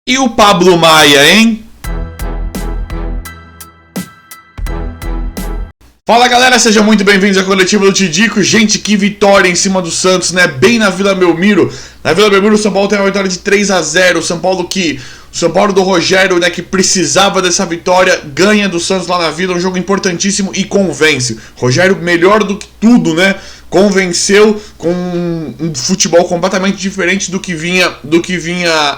E o Pablo Maia, hein? Fala galera, sejam muito bem-vindos à coletiva do Tidico. Gente, que vitória em cima do Santos, né? Bem na Vila Belmiro. Na Vila Belmiro o São Paulo tem uma vitória de 3-0. O São Paulo do Rogério, né, que precisava dessa vitória, ganha do Santos lá na Vila, um jogo importantíssimo e convence. Rogério melhor do que tudo, né? Convenceu com um futebol completamente diferente do que vinha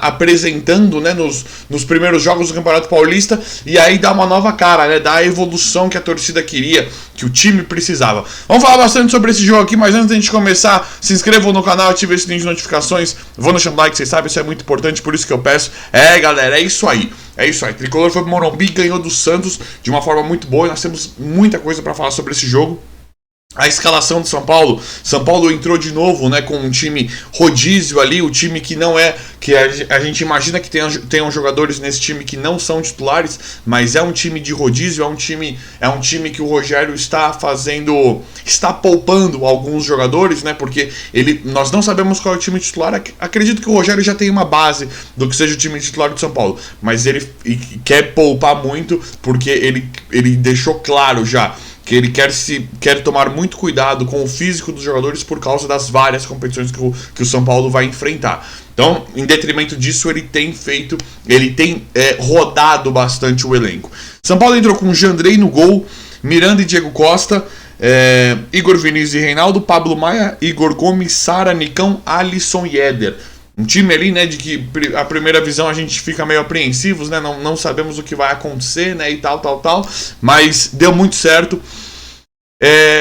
apresentando, né, nos primeiros jogos do Campeonato Paulista, e aí dá uma nova cara, né, dá a evolução que a torcida queria, que o time precisava. Vamos falar bastante sobre esse jogo aqui, mas antes de a gente começar, se inscrevam no canal, ative esse sininho de notificações, vou deixando like, vocês sabem, isso é muito importante, por isso que eu peço. Galera, é isso aí. Tricolor foi pro Morumbi, ganhou do Santos de uma forma muito boa, e nós temos muita coisa para falar sobre esse jogo. A escalação do São Paulo entrou de novo, né, com um time rodízio ali, o time que não é, que a gente imagina que tenham jogadores nesse time que não são titulares, mas é um time de rodízio, é um time que o Rogério está poupando alguns jogadores, né, porque nós não sabemos qual é o time titular. Acredito que o Rogério já tem uma base do que seja o time titular do São Paulo, mas ele quer poupar muito, porque ele deixou claro já que ele quer tomar muito cuidado com o físico dos jogadores por causa das várias competições que o São Paulo vai enfrentar. Então, em detrimento disso, ele tem rodado bastante o elenco. São Paulo entrou com Jandrei no gol, Miranda e Diego Costa, Igor Vinícius e Reinaldo, Pablo Maia, Igor Gomes, Sara, Nicão, Alisson e Éder. Um time ali, né, de que a primeira visão a gente fica meio apreensivos, né, não sabemos o que vai acontecer, né, e tal, mas deu muito certo.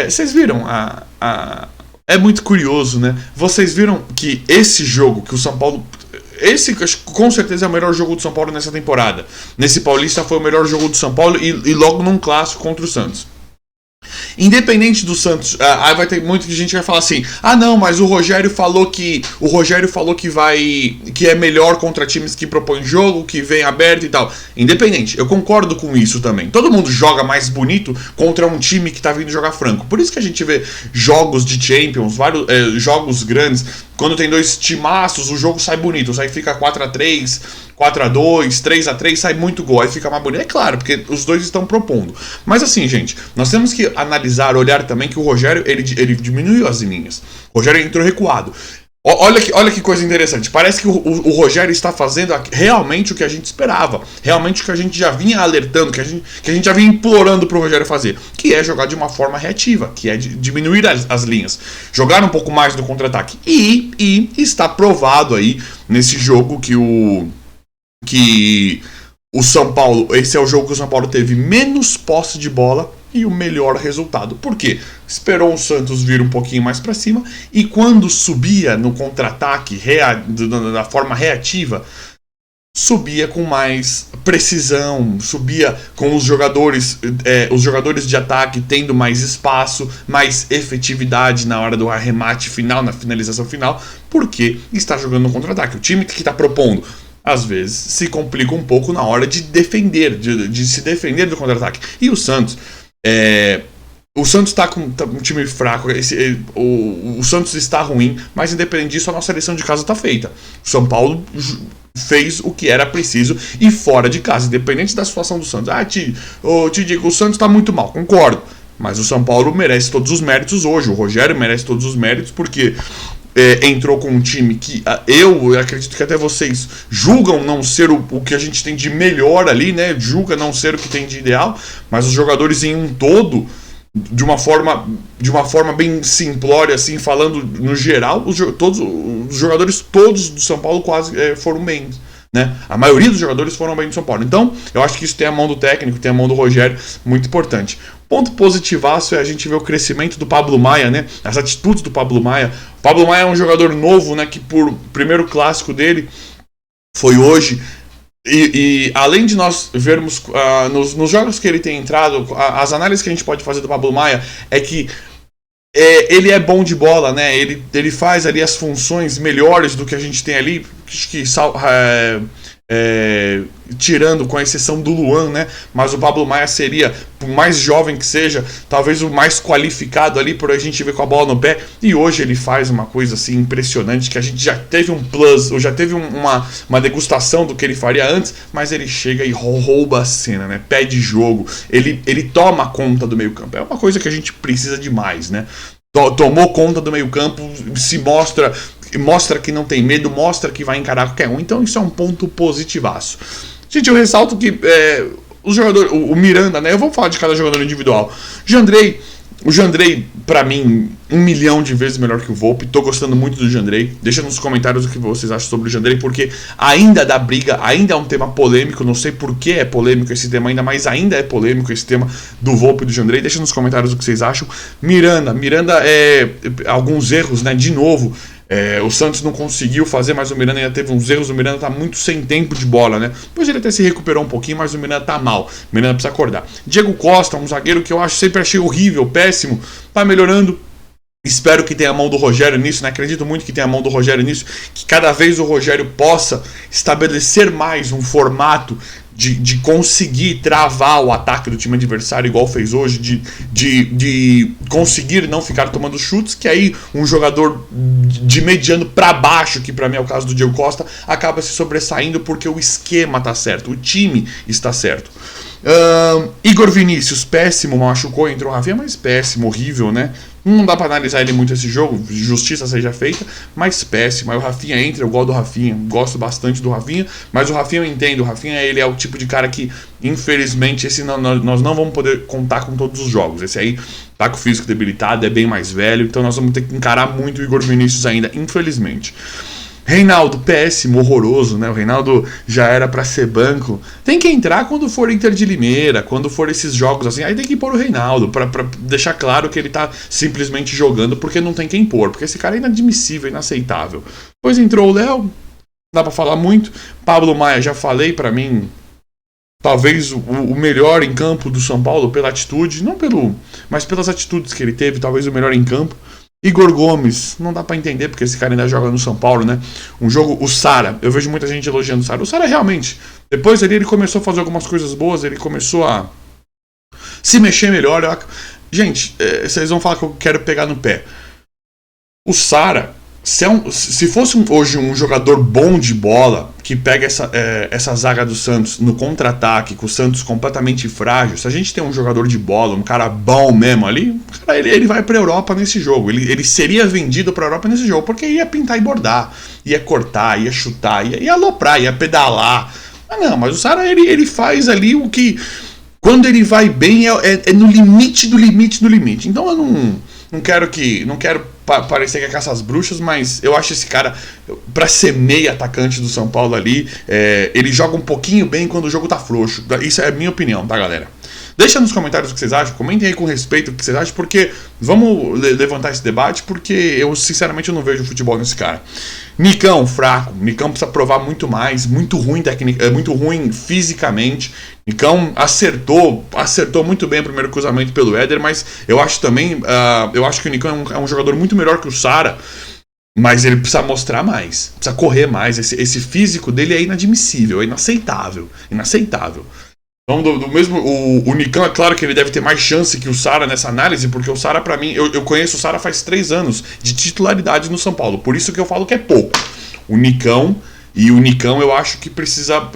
Vocês viram, é muito curioso, né, vocês viram que esse jogo que o São Paulo... Esse com certeza é o melhor jogo do São Paulo nessa temporada. Nesse Paulista foi o melhor jogo do São Paulo e logo num clássico contra o Santos. Independente do Santos, aí vai ter muita gente que vai falar assim: ah não, mas o Rogério falou que é melhor contra times que propõem jogo, que vem aberto e tal. Independente, eu concordo com isso também. Todo mundo joga mais bonito contra um time que tá vindo jogar franco. Por isso que a gente vê jogos de Champions, vários jogos grandes. Quando tem dois timaços, o jogo sai bonito. Aí fica 4-3, 4-2, 3-3, sai muito gol. Aí fica mais bonito. É claro, porque os dois estão propondo. Mas assim, gente, nós temos que analisar, olhar também que o Rogério, ele diminuiu as linhas. O Rogério entrou recuado. Olha que coisa interessante. Parece que o Rogério está fazendo realmente o que a gente esperava. Realmente o que a gente já vinha alertando, que a gente já vinha implorando para o Rogério fazer. Que é jogar de uma forma reativa, que é diminuir as linhas. Jogar um pouco mais no contra-ataque. E está provado aí nesse jogo que o São Paulo... Esse é o jogo que o São Paulo teve menos posse de bola e o melhor resultado. Por quê? Esperou o Santos vir um pouquinho mais para cima e quando subia no contra-ataque da forma reativa, subia com mais precisão, subia com os jogadores de ataque tendo mais espaço, mais efetividade na hora do arremate final, na finalização final, porque está jogando no contra-ataque. O time que está propondo às vezes se complica um pouco na hora de defender, de se defender do contra-ataque. E o Santos está com um time fraco, o Santos está ruim, mas independente disso, a nossa lição de casa está feita. O São Paulo fez o que era preciso e fora de casa, independente da situação do Santos. Te digo, o Santos está muito mal, concordo, mas o São Paulo merece todos os méritos hoje, o Rogério merece todos os méritos, porque entrou com um time que eu acredito que até vocês julgam não ser o que a gente tem de melhor ali, né? Julga não ser o que tem de ideal, mas os jogadores em um todo, de uma forma bem simplória, assim, falando no geral, os jogadores todos do São Paulo quase foram bem, né? A maioria dos jogadores foram bem do São Paulo. Então, eu acho que isso tem a mão do técnico, tem a mão do Rogério, muito importante. Ponto positivaço é a gente ver o crescimento do Pablo Maia, né? As atitudes do Pablo Maia. O Pablo Maia é um jogador novo, né? Que por primeiro clássico dele foi hoje. E além de nós vermos nos jogos que ele tem entrado, as análises que a gente pode fazer do Pablo Maia é que ele é bom de bola, né? Ele faz ali as funções melhores do que a gente tem ali. tirando com a exceção do Luan, né? Mas o Pablo Maia seria, por mais jovem que seja, talvez o mais qualificado ali por a gente ver com a bola no pé. E hoje ele faz uma coisa assim impressionante, que a gente já teve um plus, ou já teve uma degustação do que ele faria antes, mas ele chega e rouba a cena, né? Pede jogo, ele toma conta do meio campo. É uma coisa que a gente precisa demais, né? Tomou conta do meio campo, se mostra que não tem medo, mostra que vai encarar qualquer um. Então isso é um ponto positivaço. Gente, eu ressalto que os jogadores, o Miranda, né? Eu vou falar de cada jogador individual. O Jandrei, pra mim, 1 milhão de vezes melhor que o Volpi. Tô gostando muito do Jandrei. Deixa nos comentários o que vocês acham sobre o Jandrei, porque ainda dá briga, ainda é um tema polêmico. Não sei por que é polêmico esse tema ainda, mas ainda é polêmico esse tema do Volpi e do Jandrei. Deixa nos comentários o que vocês acham. Miranda alguns erros, né? De novo. O Santos não conseguiu fazer, mas o Miranda ainda teve uns erros. O Miranda tá muito sem tempo de bola, né? Depois ele até se recuperou um pouquinho, mas o Miranda tá mal. O Miranda precisa acordar. Diego Costa, um zagueiro que eu sempre achei horrível, péssimo, tá melhorando. Espero que tenha a mão do Rogério nisso, né? Acredito muito que tenha a mão do Rogério nisso, que cada vez o Rogério possa estabelecer mais um formato de conseguir travar o ataque do time adversário, igual fez hoje, de conseguir não ficar tomando chutes, que aí um jogador de mediano para baixo, que para mim é o caso do Diego Costa, acaba se sobressaindo porque o esquema tá certo, o time está certo. Igor Vinícius, péssimo, machucou, entrou o Rafinha, mas péssimo, horrível, né? Não dá pra analisar ele muito esse jogo, justiça seja feita, mas péssimo. Aí o Rafinha entra, eu gosto do Rafinha, gosto bastante do Rafinha, mas o Rafinha eu entendo, o Rafinha ele é o tipo de cara que, infelizmente, nós não vamos poder contar com todos os jogos. Esse aí tá com o físico debilitado, é bem mais velho, então nós vamos ter que encarar muito o Igor Vinícius ainda, infelizmente. Reinaldo, péssimo, horroroso, né? O Reinaldo já era pra ser banco. Tem que entrar quando for Inter de Limeira, quando for esses jogos assim. Aí tem que pôr o Reinaldo, pra deixar claro que ele tá simplesmente jogando porque não tem quem pôr. Porque esse cara é inadmissível, inaceitável. Depois entrou o Léo, não dá pra falar muito. Pablo Maia, já falei, pra mim, talvez o melhor em campo do São Paulo pela atitude, mas pelas atitudes que ele teve, talvez o melhor em campo. Igor Gomes, não dá pra entender porque esse cara ainda joga no São Paulo, né? O Sara, eu vejo muita gente elogiando o Sara. O Sara realmente, depois ali ele começou a fazer algumas coisas boas, ele começou a se mexer melhor. Gente, vocês vão falar que eu quero pegar no pé. O Sara, se fosse hoje um jogador bom de bola, que pega essa zaga do Santos no contra-ataque, com o Santos completamente frágil, se a gente tem um jogador de bola, um cara bom mesmo ali, cara, ele vai pra Europa nesse jogo. Ele seria vendido pra Europa nesse jogo, porque ia pintar e bordar, ia cortar, ia chutar, ia aloprar, ia pedalar. Mas o Sara, ele faz ali o que, quando ele vai bem, é no limite do limite do limite. Então eu não quero parecer que é caça às bruxas, mas eu acho esse cara, pra ser meio atacante do São Paulo ali, ele joga um pouquinho bem quando o jogo tá frouxo. Isso é a minha opinião, tá, galera? Deixa nos comentários o que vocês acham, comentem aí com respeito o que vocês acham, porque vamos levantar esse debate, porque eu sinceramente não vejo futebol nesse cara. Nicão, fraco. Nicão precisa provar muito mais, muito ruim muito ruim fisicamente. Nicão acertou muito bem o primeiro cruzamento pelo Éder, mas eu acho também, eu acho que o Nicão é um jogador muito melhor que o Sara, mas ele precisa mostrar mais, precisa correr mais. Esse físico dele é inadmissível, é inaceitável. Então, o Nicão, é claro que ele deve ter mais chance que o Sara nessa análise, porque o Sara, pra mim, eu conheço o Sara faz 3 anos de titularidade no São Paulo, por isso que eu falo que é pouco. O Nicão eu acho que precisa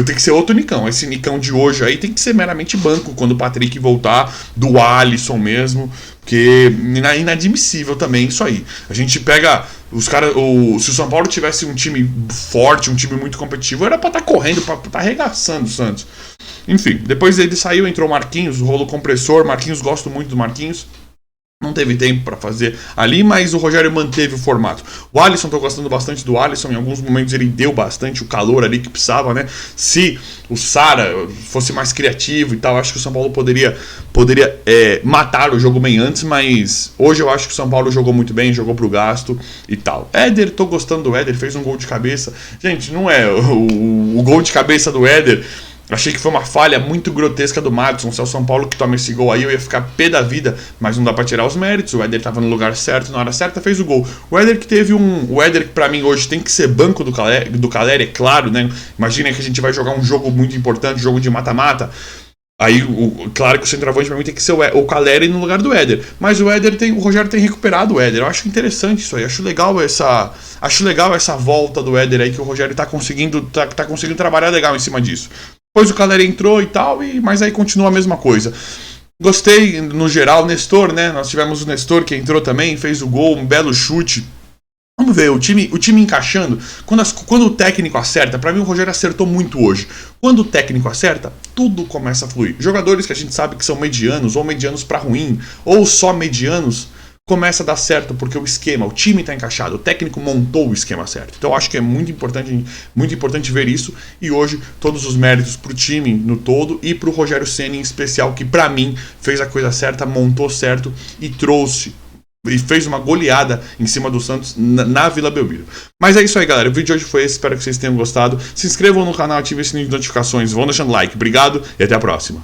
tem que ser outro Nicão. Esse Nicão de hoje aí tem que ser meramente banco quando o Patrick voltar, do Alisson mesmo, porque é inadmissível também isso aí. A gente pega os caras, se o São Paulo tivesse um time forte, um time muito competitivo, era pra estar correndo, pra estar arregaçando o Santos. Enfim, depois ele saiu, entrou o Marquinhos, o rolo compressor. Marquinhos, gosto muito do Marquinhos. Não teve tempo para fazer ali, mas o Rogério manteve o formato. O Alisson, tô gostando bastante do Alisson. Em alguns momentos ele deu bastante o calor ali que precisava, né? Se o Sara fosse mais criativo e tal, acho que o São Paulo poderia matar o jogo bem antes, mas hoje eu acho que o São Paulo jogou muito bem, jogou pro gasto e tal. Éder, tô gostando do Éder, fez um gol de cabeça. Gente, não é o gol de cabeça do Éder. Achei que foi uma falha muito grotesca do Madison. Se é o São Paulo que toma esse gol aí, eu ia ficar pé da vida, mas não dá pra tirar os méritos. O Éder tava no lugar certo, na hora certa, fez o gol. O Éder que teve o Éder que pra mim hoje tem que ser banco do Caleri, é claro, né? Imagina que a gente vai jogar um jogo muito importante, jogo de mata-mata. Aí, claro que o centroavante pra mim tem que ser o Caleri no lugar do Éder. Mas o Rogério tem recuperado o Éder. Eu acho interessante isso aí. Acho legal essa volta do Éder aí, que o Rogério tá conseguindo trabalhar legal em cima disso. Depois o Caleri entrou e tal, mas aí continua a mesma coisa. Gostei, no geral, Nestor, né? Nós tivemos o Nestor que entrou também, fez o gol, um belo chute. Vamos ver, o time encaixando. Quando o técnico acerta, pra mim o Rogério acertou muito hoje. Quando o técnico acerta, tudo começa a fluir. Jogadores que a gente sabe que são medianos, ou medianos pra ruim, ou só medianos, começa a dar certo porque o time está encaixado, o técnico montou o esquema certo. Então eu acho que é muito importante ver isso, e hoje todos os méritos pro time no todo e pro Rogério Ceni em especial, que pra mim fez a coisa certa, montou certo e trouxe e fez uma goleada em cima do Santos na Vila Belmiro. Mas é isso aí, galera. O vídeo de hoje foi esse. Espero que vocês tenham gostado. Se inscrevam no canal, ativem o sininho de notificações. Vão deixando like. Obrigado e até a próxima.